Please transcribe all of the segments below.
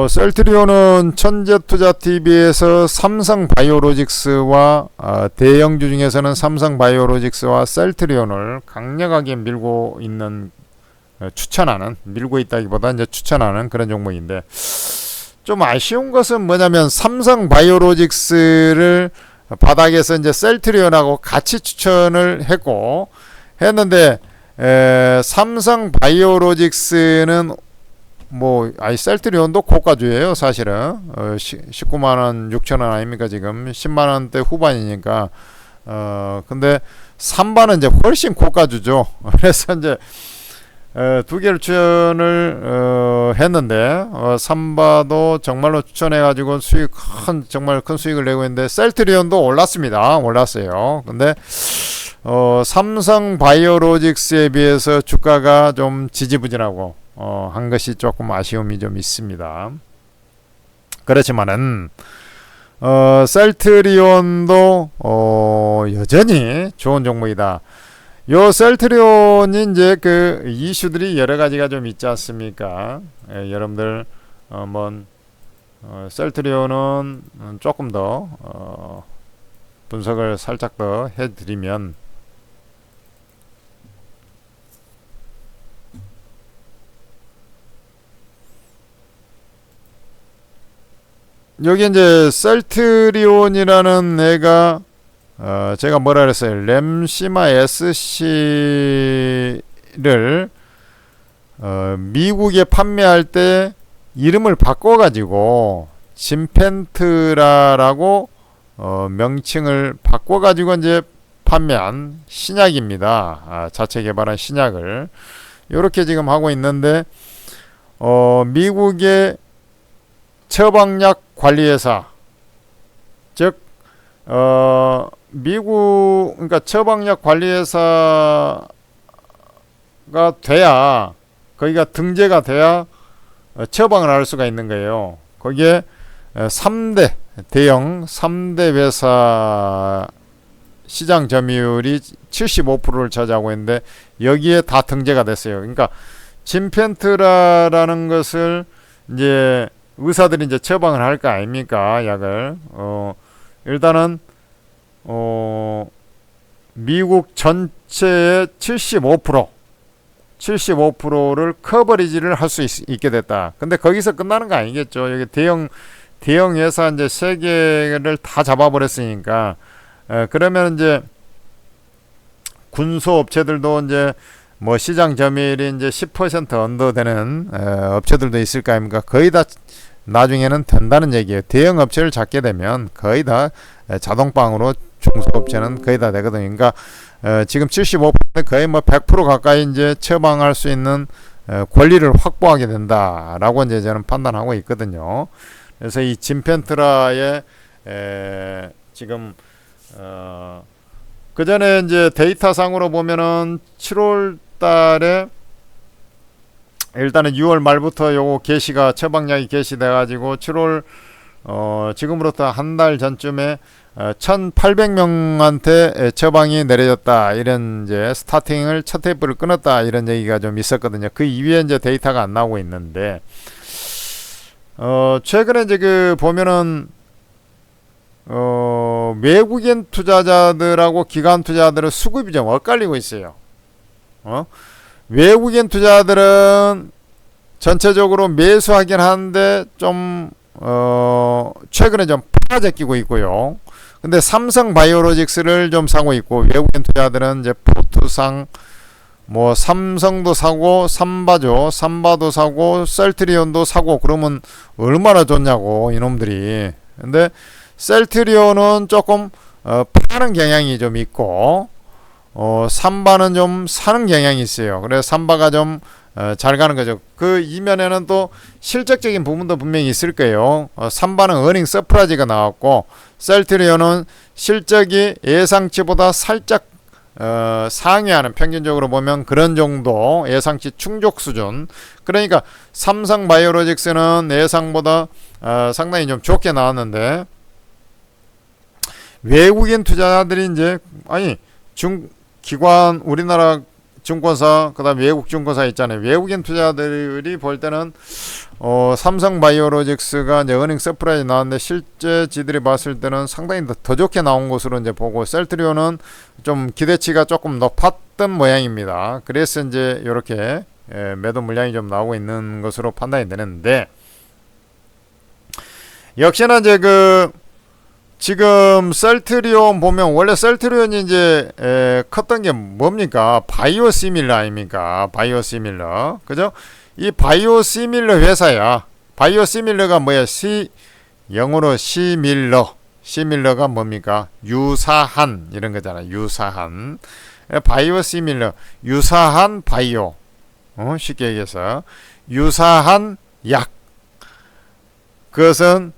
셀트리온은 천재투자TV에서 삼성바이오로직스와 대형주 중에서는 삼성바이오로직스와 셀트리온을 강력하게 밀고 있는 추천하는, 밀고 있다기보다 이제 추천하는 그런 종목인데, 좀 아쉬운 것은 뭐냐면 삼성바이오로직스를 바닥에서 이제 셀트리온하고 같이 추천을 했는데 삼성바이오로직스는 셀트리온도 고가주예요 사실은. 19만원 6천원 아닙니까 지금. 10만원대 후반이니까. 근데 삼바는 이제 훨씬 고가주죠. 그래서 이제 두 개를 추천을 했는데 삼바도 정말로 추천해가지고 정말 큰 수익을 내고 있는데, 셀트리온도 올랐어요. 근데 삼성바이오로직스에 비해서 주가가 좀 지지부진하고 한 것이 조금 아쉬움이 좀 있습니다. 그렇지만은 셀트리온도 여전히 좋은 종목이다. 요 셀트리온이 이제 그 이슈들이 여러 가지가 좀 있지 않습니까? 여러분들 셀트리온은 조금 더 분석을 살짝 더 해드리면, 여기 이제 셀트리온이라는 애가 제가 뭐라 그랬어요? 램시마 SC를 미국에 판매할 때 이름을 바꿔가지고 짐펜트라라고 명칭을 바꿔가지고 이제 판매한 신약입니다. 자체 개발한 신약을 이렇게 지금 하고 있는데, 미국의 처방약 관리회사, 즉 미국, 그러니까 처방약 관리회사가 돼야, 거기가 등재가 돼야 처방을 할 수가 있는 거예요. 거기에 3대 대형 3대 회사 시장 점유율이 75%를 차지하고 있는데, 여기에 다 등재가 됐어요. 그러니까 짐펜트라라는 것을 이제 의사들이 이제 처방을 할 거 아닙니까, 약을. 일단은 미국 전체의 75%를 커버리지를 할 수 있게 됐다. 근데 거기서 끝나는 거 아니겠죠. 여기 대형 회사 이제 3개를 다 잡아버렸으니까. 그러면 이제 군소 업체들도 이제 시장 점유율이 이제 10% 언더 되는 업체들도 있을 거 아닙니까? 거의 다 나중에는 된다는 얘기예요. 대형 업체를 잡게 되면 거의 다 자동방으로 중소업체는 거의 다 되거든요. 그러니까 지금 75% 거의 100% 가까이 이제 처방할 수 있는 권리를 확보하게 된다라고 이제 저는 판단하고 있거든요. 그래서 이 짐펜트라의 지금 그 전에 이제 데이터상으로 보면은 7월 달에 일단은 6월 말부터 요거 게시가 처방약이 게시돼 가지고 7월 지금으로부터 한 달 전쯤에 1,800명한테 처방이 내려졌다, 이런 이제 스타팅을 첫 테이프를 끊었다, 이런 얘기가 좀 있었거든요. 그 이후에 이제 데이터가 안 나오고 있는데, 최근에 이제 그 보면은 외국인 투자자들하고 기관 투자자들의 수급이 좀 엇갈리고 있어요. 외국인 투자들은 전체적으로 매수하긴 하는데 좀 최근에 좀 팔아제끼고 있고요. 근데 삼성바이오로직스를 좀 사고 있고, 외국인 투자들은 이제 포트상 삼성도 사고 삼바도 사고 셀트리온도 사고, 그러면 얼마나 좋냐고 이놈들이. 근데 셀트리온은 조금 파는 경향이 좀 있고, 삼바는 좀 사는 경향이 있어요. 그래서 삼바가 좀 잘 가는 거죠. 그 이면에는 또 실적적인 부분도 분명히 있을 거예요. 삼바는 어닝 서프라이즈가 나왔고, 셀트리온은 실적이 예상치보다 살짝 상회하는, 평균적으로 보면 그런 정도 예상치 충족 수준. 그러니까 삼성바이오로직스는 예상보다 상당히 좀 좋게 나왔는데, 외국인 투자자들이 이제 기관, 우리나라 증권사, 그다음에 외국 증권사 있잖아요. 외국인 투자들이 볼 때는 삼성바이오로직스가 이제 어닝 서프라이즈 나왔는데 실제 지들이 봤을 때는 상당히 더 좋게 나온 것으로 이제 보고, 셀트리온은 좀 기대치가 조금 높았던 모양입니다. 그래서 이제 이렇게 매도 물량이 좀 나오고 있는 것으로 판단이 되는데, 역시나 이제 지금 셀트리온 보면, 원래 셀트리온이 이제 컸던 게 뭡니까? 바이오시밀러 아닙니까? 바이오시밀러, 그죠? 이 바이오시밀러 회사야. 바이오시밀러가 뭐야? 영어로 시밀러가 뭡니까? 유사한 이런 거잖아. 유사한. 바이오시밀러, 유사한 바이오. 쉽게 얘기해서 유사한 약. 그것은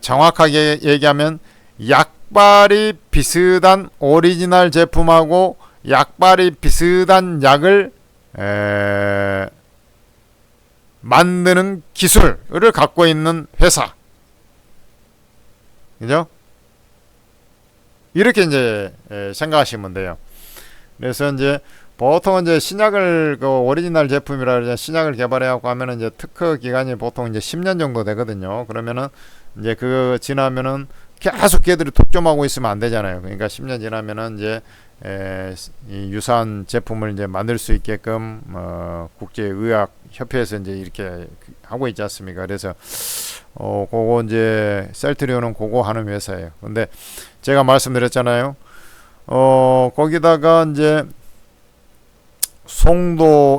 정확하게 얘기하면 약발이 비슷한 오리지널 제품하고 약발이 비슷한 약을 만드는 기술을 갖고 있는 회사. 그죠? 이렇게 이제 생각하시면 돼요. 그래서 이제 보통 이제 신약을 오리지널 제품이라 이제 신약을 개발해 갖고 하면은 이제 특허 기간이 보통 이제 10년 정도 되거든요. 그러면은 이제 그거 지나면은 계속 걔들이 독점하고 있으면 안 되잖아요. 그러니까 10년 지나면은 이제 이 유사한 제품을 이제 만들 수 있게끔 국제의학 협회에서 이제 이렇게 하고 있지 않습니까? 그래서 그거 이제 셀트리온은 그거 하는 회사예요. 근데 제가 말씀드렸잖아요. 거기다가 이제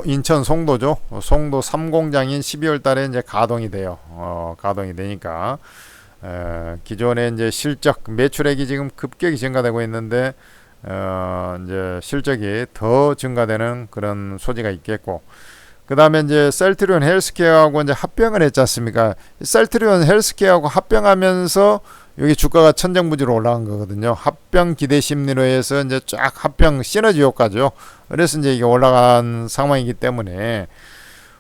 인천 송도죠. 송도 3공장인 12월 달에 이제 가동이 돼요. 가동이 되니까 기존에 이제 실적 매출액이 지금 급격히 증가되고 있는데 이제 실적이 더 증가되는 그런 소지가 있겠고, 그 다음에 이제 셀트리온 헬스케어하고 이제 합병을 했지 않습니까? 셀트리온 헬스케어하고 합병하면서 여기 주가가 천정부지로 올라간 거거든요. 합병 기대 심리로 해서 이제 쫙 합병 시너지 효과죠. 그래서 이제 이게 올라간 상황이기 때문에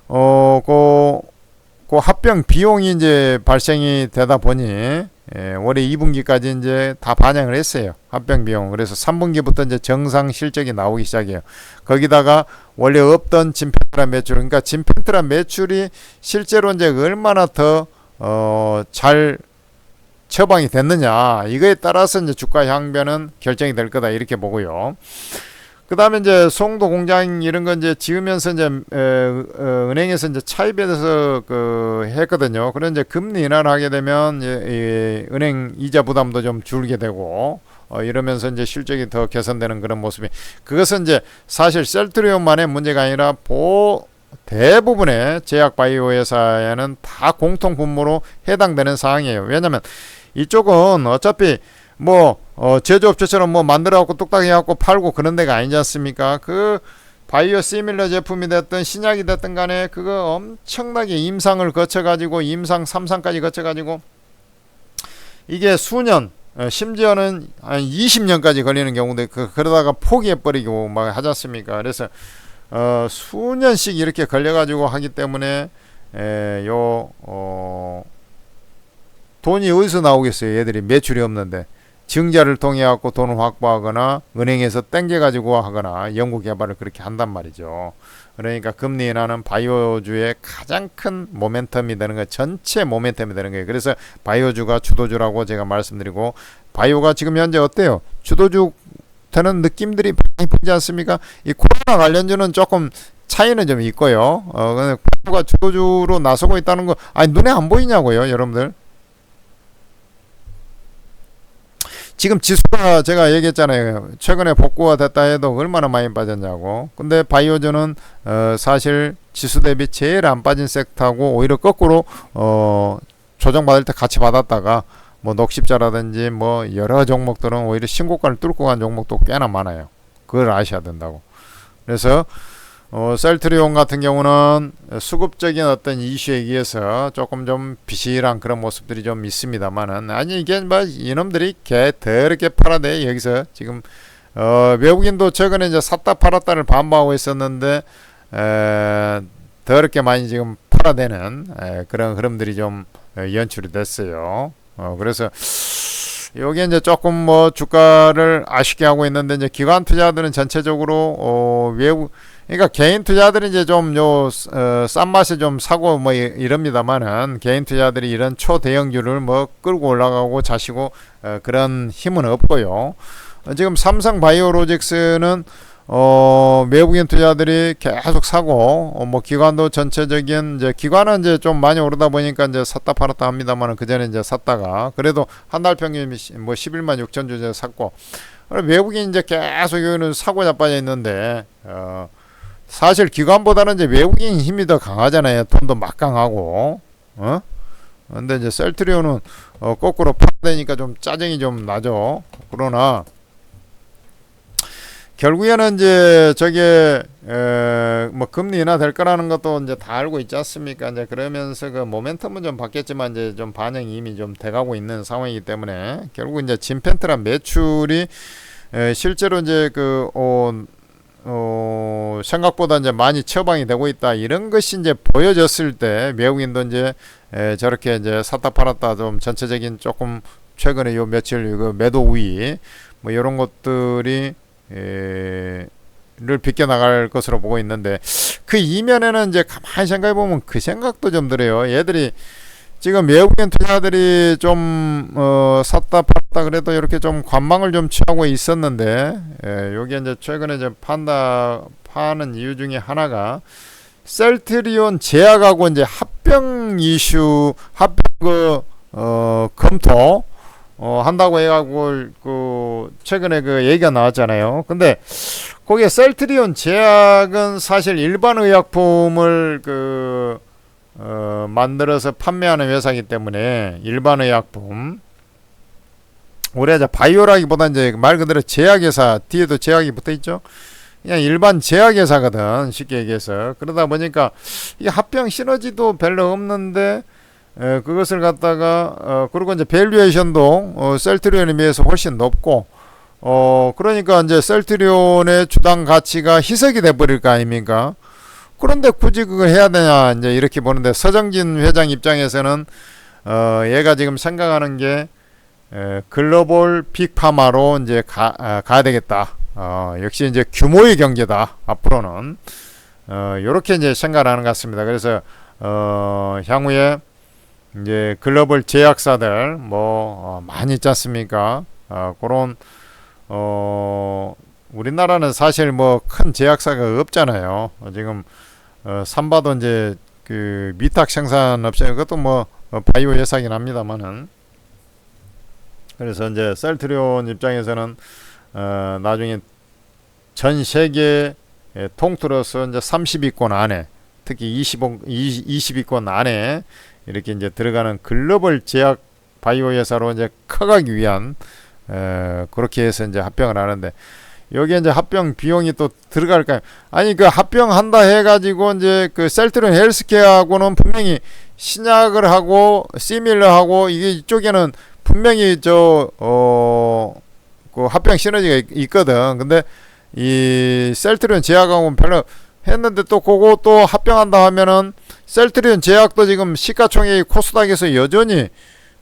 그 합병 비용이 이제 발생이 되다 보니 올해 2분기까지 이제 다 반영을 했어요. 합병 비용. 그래서 3분기부터 이제 정상 실적이 나오기 시작해요. 거기다가 원래 없던 진펜트란 매출, 그러니까 진펜트란 매출이 실제로 이제 얼마나 더 잘 처방이 됐느냐, 이거에 따라서 이제 주가 향변은 결정이 될 거다, 이렇게 보고요. 그 다음에 이제 송도 공장 이런 거 이제 지으면서 이제 은행에서 이제 차입해서 했거든요. 그런 이제 금리 인하를 하게 되면 은행 이자 부담도 좀 줄게 되고 이러면서 이제 실적이 더 개선되는 그런 모습이, 그것은 이제 사실 셀트리온만의 문제가 아니라 대부분의 제약 바이오 회사에는 다 공통 분모로 해당되는 사항이에요. 왜냐면 이쪽은 어차피 제조업체처럼 만들어갖고 뚝딱 해갖고 팔고 그런 데가 아니지 않습니까? 그 바이오 시밀러 제품이 됐든 신약이 됐든 간에 그거 엄청나게 임상을 거쳐가지고 임상 3상까지 거쳐가지고 이게 수년, 심지어는 한 20년까지 걸리는 경우도 그러다가 포기해버리고 막 하지 않습니까? 그래서 수년씩 이렇게 걸려가지고 하기 때문에 돈이 어디서 나오겠어요? 얘들이 매출이 없는데 증자를 통해 갖고 돈을 확보하거나 은행에서 땡겨 가지고 하거나 연구 개발을 그렇게 한단 말이죠. 그러니까 금리 인하는 바이오주의 가장 큰 모멘텀이 되는 거예요. 전체 모멘텀이 되는 거예요. 그래서 바이오주가 주도주라고 제가 말씀드리고, 바이오가 지금 현재 어때요? 주도주 되는 느낌들이 많이 보이지 않습니까? 이 코로나 관련주는 조금 차이는 좀 있고요. 근데 바이오가 주도주로 나서고 있다는 거 눈에 안 보이냐고요, 여러분들. 지금 지수가 제가 얘기했잖아요. 최근에 복구가 됐다 해도 얼마나 많이 빠졌냐고. 근데 바이오주는 사실 지수 대비 제일 안 빠진 섹터하고 오히려 거꾸로 조정받을 때 같이 받았다가 녹십자라든지 여러 종목들은 오히려 신고가를 뚫고 간 종목도 꽤나 많아요. 그걸 아셔야 된다고. 그래서 셀트리온 같은 경우는 수급적인 어떤 이슈에 의해서 조금 좀 비실한 그런 모습들이 좀 있습니다만은, 이게 이놈들이 더럽게 팔아대. 여기서 지금 외국인도 최근에 이제 샀다 팔았다를 반복하고 있었는데 더럽게 많이 지금 팔아대는 그런 흐름들이 좀 연출이 됐어요. 그래서 여기 이제 조금 주가를 아쉽게 하고 있는데, 이제 기관 투자들은 전체적으로 그러니까 개인 투자들이 이제 좀 싼 맛에 좀 사고 뭐 이럽니다만은 개인 투자들이 이런 초대형주를 뭐 끌고 올라가고 자시고 그런 힘은 없고요. 지금 삼성 바이오로직스는 외국인 투자들이 계속 사고 뭐 기관도 전체적인 이제 기관은 이제 좀 많이 오르다 보니까 이제 샀다 팔았다 합니다만은 그 전에 이제 샀다가 그래도 한 달 평균 뭐 11만 6천 주 샀고 외국인 이제 계속 여기는 사고 자빠져 있는데 사실 기관보다는 이제 외국인 힘이 더 강하잖아요. 돈도 막강하고 근데 이제 셀트리온은 거꾸로 파되니까 좀 짜증이 좀 나죠. 그러나 결국에는 이제 저게 뭐 금리 인하될 거라는 것도 이제 다 알고 있지 않습니까? 이제 그러면서 그 모멘텀은 좀 바뀌었지만 이제 좀 반영이 이미 좀 돼가고 있는 상황이기 때문에 결국 이제 진펜트라 매출이 실제로 이제 생각보다 이제 많이 처방이 되고 있다. 이런 것이 이제 보여졌을 때 외국인도 이제 저렇게 이제 샀다 팔았다 좀 전체적인 조금 최근에 요 며칠 그 매도 우위 뭐 이런 것들이 를 비껴나갈 것으로 보고 있는데 그 이면에는 이제 가만히 생각해 보면 그 생각도 좀 들어요. 얘들이 지금 외국인 투자들이 좀 샀다 팔았다 그래도 이렇게 좀 관망을 좀 취하고 있었는데 요게 이제 최근에 이제 파는 이유 중에 하나가 셀트리온 제약하고 이제 합병 이슈 검토 한다고 해가지고 최근에 그 얘기가 나왔잖아요. 근데 거기에 셀트리온 제약은 사실 일반 의약품을 만들어서 판매하는 회사이기 때문에 일반 의약품 우리 이제 바이오라기보다 이제 말 그대로 제약회사 뒤에도 제약이 붙어있죠. 그냥 일반 제약회사거든 쉽게 얘기해서. 그러다 보니까 이 합병 시너지도 별로 없는데 그것을 갖다가 그리고 이제 밸류에이션도 셀트리온에 비해서 훨씬 높고 그러니까 이제 셀트리온의 주당 가치가 희석이 돼 버릴 거 아닙니까? 그런데 굳이 그걸 해야 되냐 이제 이렇게 보는데 서정진 회장 입장에서는 얘가 지금 생각하는 게 글로벌 빅파마로 이제 가야 되겠다. 역시 이제 규모의 경제다 앞으로는 요렇게 이제 생각을 하는 것 같습니다. 그래서 향후에 이제 글로벌 제약사들 뭐 많이 있지 않습니까? 그런 우리나라는 사실 뭐 큰 제약사가 없잖아요. 지금 삼바도 이제 그 미탁 생산 업체 그것도 뭐 바이오 회사긴 합니다만은 그래서 이제 셀트리온 입장에서는 나중에 전 세계 통틀어서 이제 30위권 안에 특히 20위권 안에 이렇게 이제 들어가는 글로벌 제약 바이오 회사로 이제 커가기 위한 그렇게 해서 이제 합병을 하는데 여기에 이제 합병 비용이 또 들어갈까요? 아니 그 합병한다 해가지고 이제 그 셀트리온 헬스케어하고는 분명히 신약을 하고 시밀러하고 이게 이쪽에는 분명히 그 합병 시너지가 있거든. 근데 이 셀트리온 제약하고는 별로 했는데 또 그거 또 합병한다 하면은 셀트리온 제약도 지금 시가총액이 코스닥에서 여전히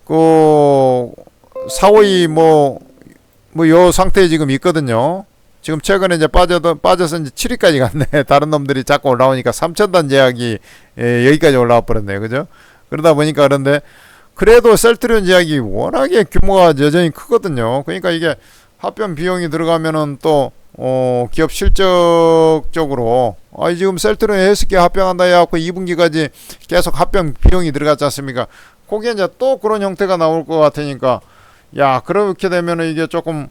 그 4, 5위 요 상태에 지금 있거든요. 지금 최근에 이제 빠져서 이제 7위까지 갔네. 다른 놈들이 자꾸 올라오니까 3,000단 제약이 여기까지 올라와 버렸네요. 그죠? 그러다 보니까 그런데 그래도 셀트리온 제약이 워낙에 규모가 여전히 크거든요. 그러니까 이게 합병 비용이 들어가면은 또 기업 실적적으로 지금 셀트리온 헬스케어 합병한다 해갖고 2분기까지 계속 합병 비용이 들어갔지 않습니까? 거기에 이제 또 그런 형태가 나올 것 같으니까 야 그렇게 되면은 이게 조금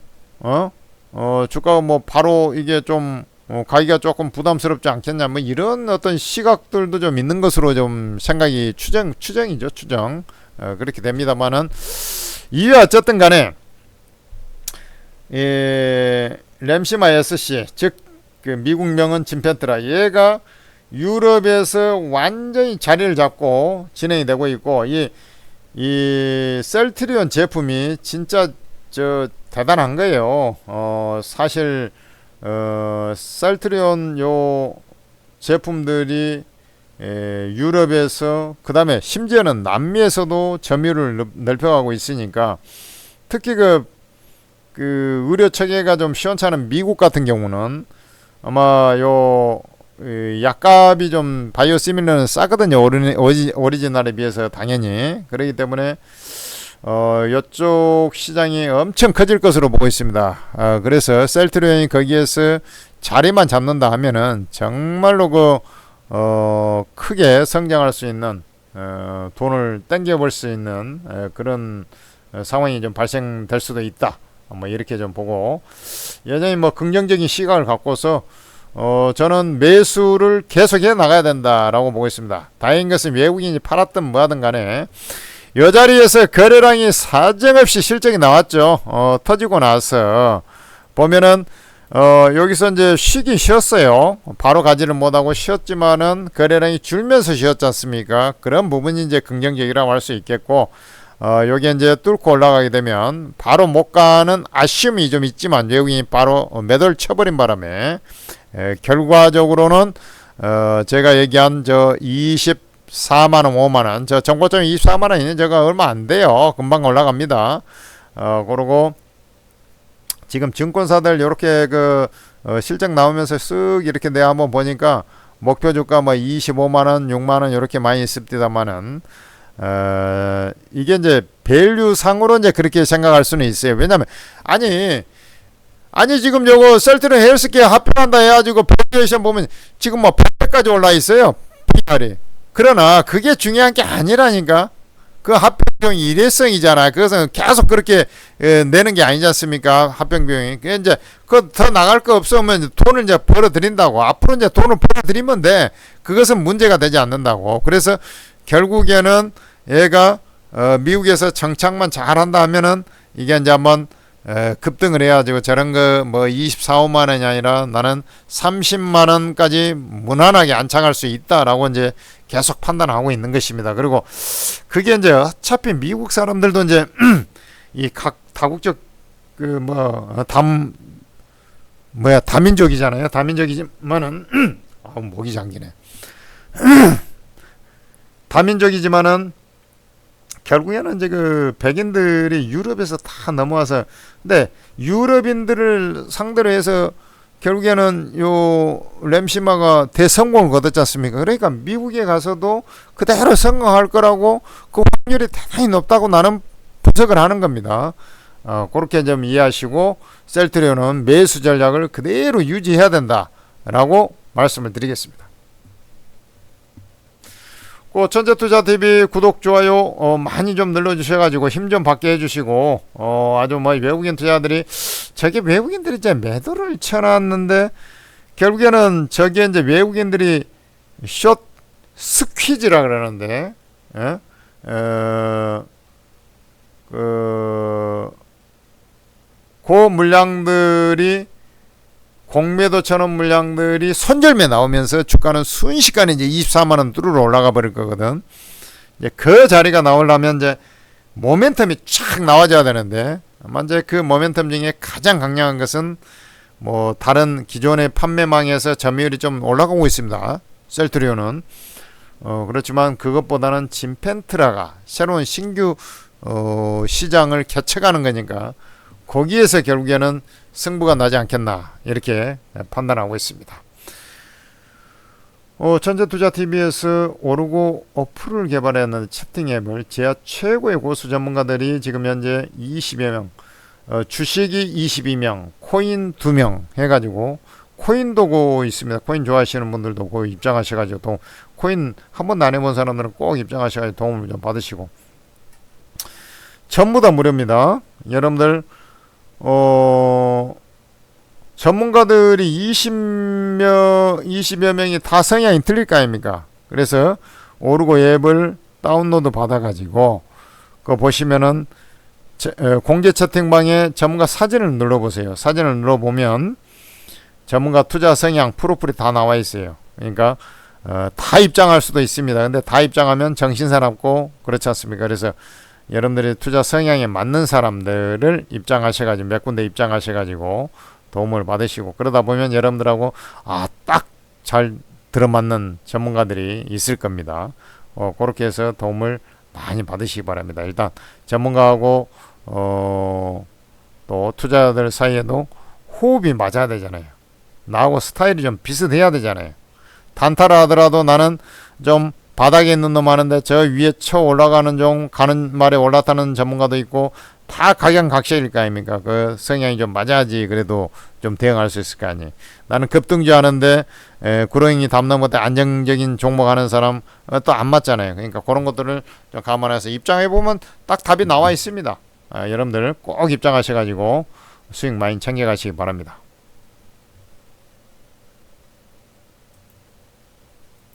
주가가 뭐 바로 이게 좀 가기가 조금 부담스럽지 않겠냐 뭐 이런 어떤 시각들도 좀 있는 것으로 좀 생각이 추정이죠. 추정 그렇게 됩니다만은 이게 어쨌든 간에 램시마 SC 즉 그 미국명은 진펜트라 얘가 유럽에서 완전히 자리를 잡고 진행이 되고 있고 이 셀트리온 제품이 진짜 대단한 거예요. 사실 셀트리온 요 제품들이 유럽에서 그 다음에 심지어는 남미에서도 점유율을 넓혀가고 있으니까 특히 그 의료 체계가 좀 시원찮은 미국 같은 경우는 아마 약값이 좀 바이오시밀러는 싸거든요. 오리지널에 비해서 당연히. 그렇기 때문에 이쪽 시장이 엄청 커질 것으로 보고 있습니다. 그래서 셀트리온이 거기에서 자리만 잡는다 하면은 정말로 크게 성장할 수 있는 돈을 땡겨볼 수 있는 그런 상황이 좀 발생될 수도 있다. 뭐 이렇게 좀 보고 여전히 뭐 긍정적인 시각을 갖고서 저는 매수를 계속해 나가야 된다라고 보고 있습니다. 다행인 것은 외국인이 팔았든 뭐하든 간에 이 자리에서 거래량이 사정없이 실적이 나왔죠. 터지고 나서 보면은 여기서 이제 쉬긴 쉬었어요. 바로 가지를 못하고 쉬었지만은 거래량이 줄면서 쉬었지 않습니까? 그런 부분이 이제 긍정적이라고 할 수 있겠고, 여기 이제 뚫고 올라가게 되면 바로 못 가는 아쉬움이 좀 있지만 외국인이 바로 매도를 쳐버린 바람에 결과적으로는 제가 얘기한 저 24만원 5만원 저 정고점이 24만원 있는 저가 얼마 안 돼요. 금방 올라갑니다. 그러고 지금 증권사들 이렇게 실적 나오면서 쓱 이렇게 내가 한번 보니까 목표 주가 뭐 25만원 6만원 이렇게 많이 있습니다만은 이게 이제 밸류 상으로 이제 그렇게 생각할 수는 있어요. 왜냐면 아니 지금 요거 셀트리온 헬스케어 합병한다 해가지고 밸류에이션 보면 지금 뭐 100까지 올라 있어요. PR이. 그러나 그게 중요한 게 아니라니까. 그 합병비용이 일회성이잖아. 그것은 계속 그렇게 내는 게 아니지 않습니까? 합병비용이. 그 이제 그 더 나갈 거 없으면 돈을 이제 벌어들인다고. 앞으로 이제 돈을 벌어들이면 돼. 그것은 문제가 되지 않는다고. 그래서 결국에는 얘가 미국에서 정착만 잘한다 하면은 이게 이제 한번 급등을 해가지고 저런 거 뭐 24, 5만 원이 아니라 나는 30만 원까지 무난하게 안착할 수 있다라고 이제 계속 판단하고 있는 것입니다. 그리고 그게 이제 어차피 미국 사람들도 이제 이 각 다국적 다민족이잖아요. 다민족이지만은 목이 잠기네. 다민족이지만은 결국에는 이제 백인들이 유럽에서 다 넘어와서 근데 유럽인들을 상대로 해서 결국에는 요 램시마가 대성공을 거뒀지 않습니까? 그러니까 미국에 가서도 그대로 성공할 거라고 그 확률이 대단히 높다고 나는 분석을 하는 겁니다. 그렇게 좀 이해하시고 셀트리온은 매수 전략을 그대로 유지해야 된다라고 말씀을 드리겠습니다. 천재투자TV 구독, 좋아요 많이 좀 눌러주셔가지고 힘 좀 받게 해주시고 아주 뭐 외국인 투자들이 저게 외국인들이 이제 매도를 쳐놨는데 결국에는 저게 이제 외국인들이 숏 스퀴즈라 그러는데 그 물량들이 공매도 천원 물량들이 손절매 나오면서 주가는 순식간에 이제 24만원 뚫으러 올라가 버릴 거거든. 이제 그 자리가 나오려면 이제 모멘텀이 쫙 나와줘야 되는데 아마 이제 그 모멘텀 중에 가장 강력한 것은 뭐 다른 기존의 판매망에서 점유율이 좀 올라가고 있습니다. 셀트리온은 그렇지만 그것보다는 진펜트라가 새로운 신규 시장을 개척하는 거니까 거기에서 결국에는 승부가 나지 않겠나 이렇게 판단하고 있습니다. 천재투자TV에서 오르고 어플을 개발했는 채팅 앱을 제야 최고의 고수 전문가들이 지금 현재 20여 명, 주식이 22명, 코인 2명 해가지고 코인도 있습니다. 코인 좋아하시는 분들도 입장하셔가지고 코인 한 번도 안 해본 사람들은 꼭 입장하셔가지고 도움을 좀 받으시고 전부 다 무료입니다. 여러분들 전문가들이 20여 명이 다 성향이 틀릴 거 아닙니까? 그래서 오르고 앱을 다운로드 받아가지고 그거 보시면은 공개 채팅방에 전문가 사진을 눌러보세요. 사진을 눌러보면 전문가 투자 성향 프로필이 다 나와 있어요. 그러니까 다 입장할 수도 있습니다. 근데 다 입장하면 정신사납고 그렇지 않습니까? 그래서 여러분들이 투자 성향에 맞는 사람들을 입장하셔가지고 몇 군데 입장하셔가지고 도움을 받으시고 그러다 보면 여러분들하고 딱 잘 들어맞는 전문가들이 있을 겁니다. 그렇게 해서 도움을 많이 받으시기 바랍니다. 일단 전문가하고 또 투자자들 사이에도 호흡이 맞아야 되잖아요. 나하고 스타일이 좀 비슷해야 되잖아요. 단타를 하더라도 나는 좀 바닥에 있는 놈 하는데 저 위에 쳐 올라가는 종 가는 말에 올라타는 전문가도 있고 다 각양각색일 거 아닙니까? 그 성향이 좀 맞아야지 그래도 좀 대응할 수 있을 거 아니. 나는 급등주 하는데 구렁이 담는 것때 안정적인 종목 하는 사람 또 안 맞잖아요. 그러니까 그런 것들을 좀 감안해서 입장해 보면 딱 답이 나와 있습니다. 여러분들 꼭 입장하셔가지고 수익 많이 챙겨가시기 바랍니다.